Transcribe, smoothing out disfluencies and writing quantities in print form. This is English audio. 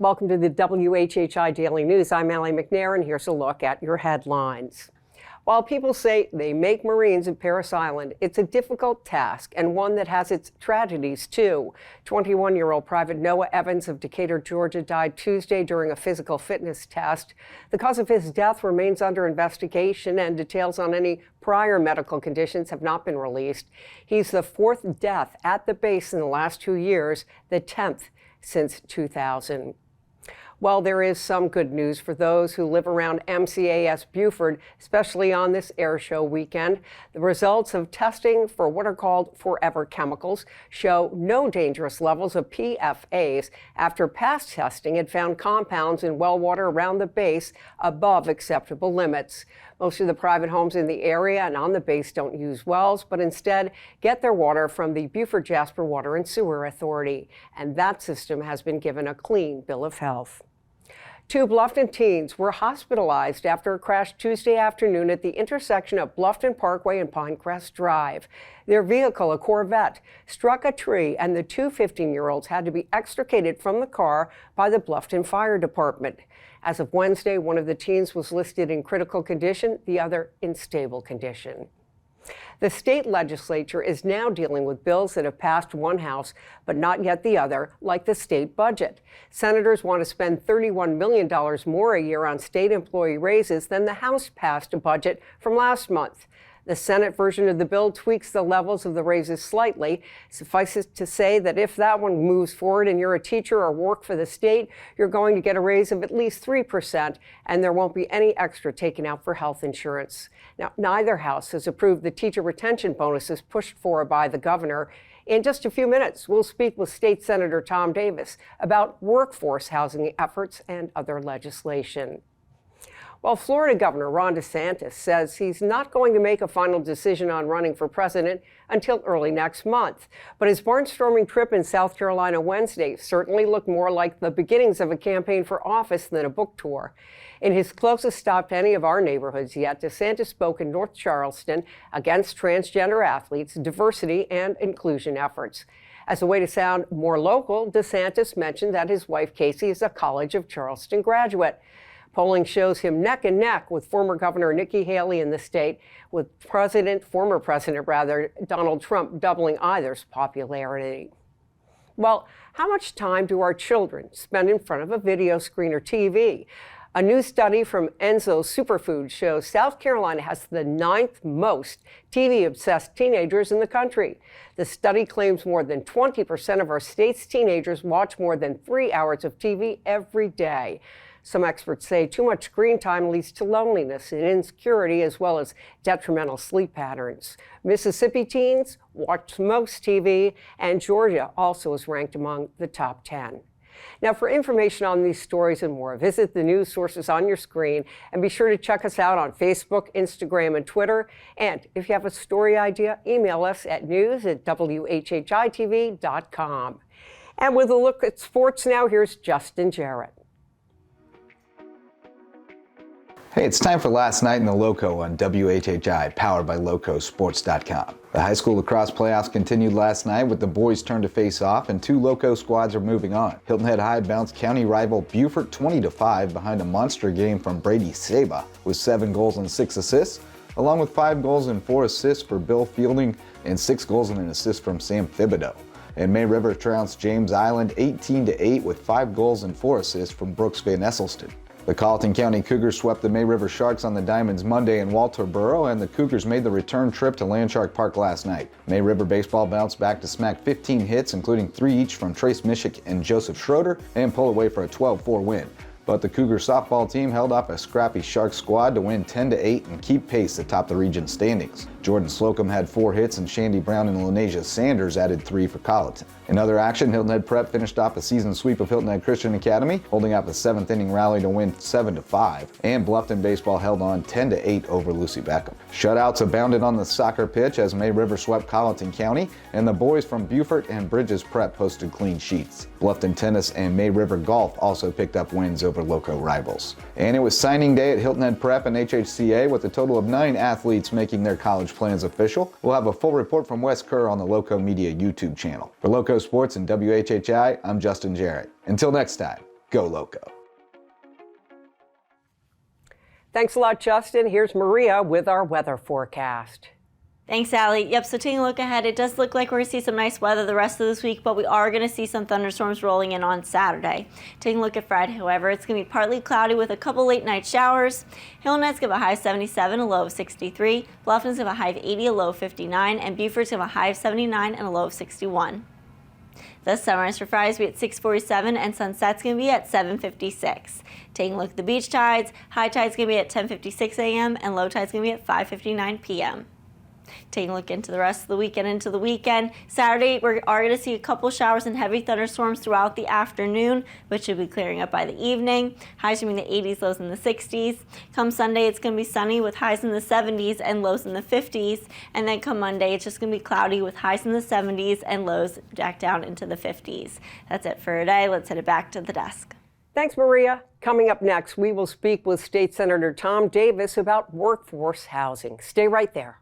Welcome to the WHHI Daily News. I'm McNair, and here's a look at your headlines. While people say they make Marines at Parris Island, it's a difficult task and one that has its tragedies too. 21-year-old Private Noah Evans of Decatur, Georgia, died Tuesday during a physical fitness test. The cause of his death remains under investigation, and details on any prior medical conditions have not been released. He's the fourth death at the base in the last 2 years, the 10th since 2000. Well, there is some good news for those who live around MCAS Beaufort, especially on this air show weekend. The results of testing for what are called forever chemicals show no dangerous levels of PFAS after past testing had found compounds in well water around the base above acceptable limits. Most of the private homes in the area and on the base don't use wells, but instead get their water from the Beaufort Jasper Water and Sewer Authority. And that system has been given a clean bill of health. 2 Bluffton teens were hospitalized after a crash Tuesday afternoon at the intersection of Bluffton Parkway and Pinecrest Drive. Their vehicle, a Corvette, struck a tree, and the two 15-year-olds had to be extricated from the car by the Bluffton Fire Department. As of Wednesday, one of the teens was listed in critical condition, the other in stable condition. The state legislature is now dealing with bills that have passed one house, but not yet the other, like the state budget. Senators want to spend $31 million more a year on state employee raises than the House passed a budget from last month. The Senate version of the bill tweaks the levels of the raises slightly. Suffice it to say that if that one moves forward and you're a teacher or work for the state, you're going to get a raise of at least 3%, and there won't be any extra taken out for health insurance. Now, neither house has approved the teacher retention bonuses pushed for by the governor. In just a few minutes, we'll speak with State Senator Tom Davis about workforce housing efforts and other legislation. Well, Florida Governor Ron DeSantis says he's not going to make a final decision on running for president until early next month. But his barnstorming trip in South Carolina Wednesday certainly looked more like the beginnings of a campaign for office than a book tour. In his closest stop to any of our neighborhoods yet, DeSantis spoke in North Charleston against transgender athletes, diversity, and inclusion efforts. As a way to sound more local, DeSantis mentioned that his wife, Casey, is a College of Charleston graduate. Polling shows him neck and neck with former Governor Nikki Haley in the state, with former President Donald Trump doubling either's popularity. Well, how much time do our children spend in front of a video screen or TV? A new study from Enzo Superfood shows South Carolina has the 9th most TV-obsessed teenagers in the country. The study claims more than 20% of our state's teenagers watch more than 3 hours of TV every day. Some experts say too much screen time leads to loneliness and insecurity, as well as detrimental sleep patterns. Mississippi teens watch most TV, and Georgia also is ranked among the top 10. Now, for information on these stories and more, visit the news sources on your screen, and be sure to check us out on Facebook, Instagram, and Twitter. And if you have a story idea, email us at news@WHHITV.com. And with a look at sports now, here's Justin Jarrett. Hey, it's time for Last Night in the Lowco on WHHI, powered by LowcoSports.com. The high school lacrosse playoffs continued last night with the boys' turn to face off, and 2 Lowco squads are moving on. Hilton Head High bounced county rival Beaufort 20-5 behind a monster game from Brady Saba with 7 goals and 6 assists, along with 5 goals and 4 assists for Bill Fielding and 6 goals and an assist from Sam Thibodeau. And May River trounced James Island 18-8 with 5 goals and 4 assists from Brooks Van Esselston. The Colleton County Cougars swept the May River Sharks on the Diamonds Monday in Walterboro, and the Cougars made the return trip to Landshark Park last night. May River baseball bounced back to smack 15 hits, including 3 each from Trace Mishik and Joseph Schroeder, and pull away for a 12-4 win. But the Cougar softball team held off a scrappy Sharks squad to win 10-8 and keep pace atop the region standings. Jordan Slocum had 4 hits, and Shandy Brown and Lanesia Sanders added 3 for Colleton. In other action, Hilton Head Prep finished off a season sweep of Hilton Head Christian Academy, holding off a 7th inning rally to win 7-5, and Bluffton baseball held on 10-8 over Lucy Beckham. Shutouts abounded on the soccer pitch as May River swept Colleton County, and the boys from Beaufort and Bridges Prep posted clean sheets. Bluffton Tennis and May River Golf also picked up wins over Lowco rivals. And it was signing day at Hilton Head Prep and HHCA, with a total of 9 athletes making their college plans official. We'll have a full report from Wes Kerr on the Lowco Media YouTube channel. For LowcoSports and WHHI, I'm Justin Jarrett. Until next time. Go Loco. Thanks a lot, Justin. Here's Maria with our weather forecast. Thanks, Allie. Yep, so taking a look ahead, it does look like we're going to see some nice weather the rest of this week, but we are going to see some thunderstorms rolling in on Saturday. Taking a look at Friday, however, it's going to be partly cloudy with a couple late night showers. Hilton's going to have a high of 77, a low of 63. Bluffton's going to have a high of 80, a low of 59. And Beaufort's going to have a high of 79 and a low of 61. The sunrise for Friday is going to be at 6:47 and sunset's going to be at 7:56. Taking a look at the beach tides, high tide's going to be at 10:56 a.m. and low tide's going to be at 5:59 p.m. Taking a look into the rest of the weekend, into the weekend. Saturday, we are going to see a couple showers and heavy thunderstorms throughout the afternoon, which should be clearing up by the evening. Highs will be in the 80s, lows in the 60s. Come Sunday, it's going to be sunny with highs in the 70s and lows in the 50s. And then come Monday, it's just going to be cloudy with highs in the 70s and lows back down into the 50s. That's it for today. Let's head it back to the desk. Thanks, Maria. Coming up next, we will speak with State Senator Tom Davis about workforce housing. Stay right there.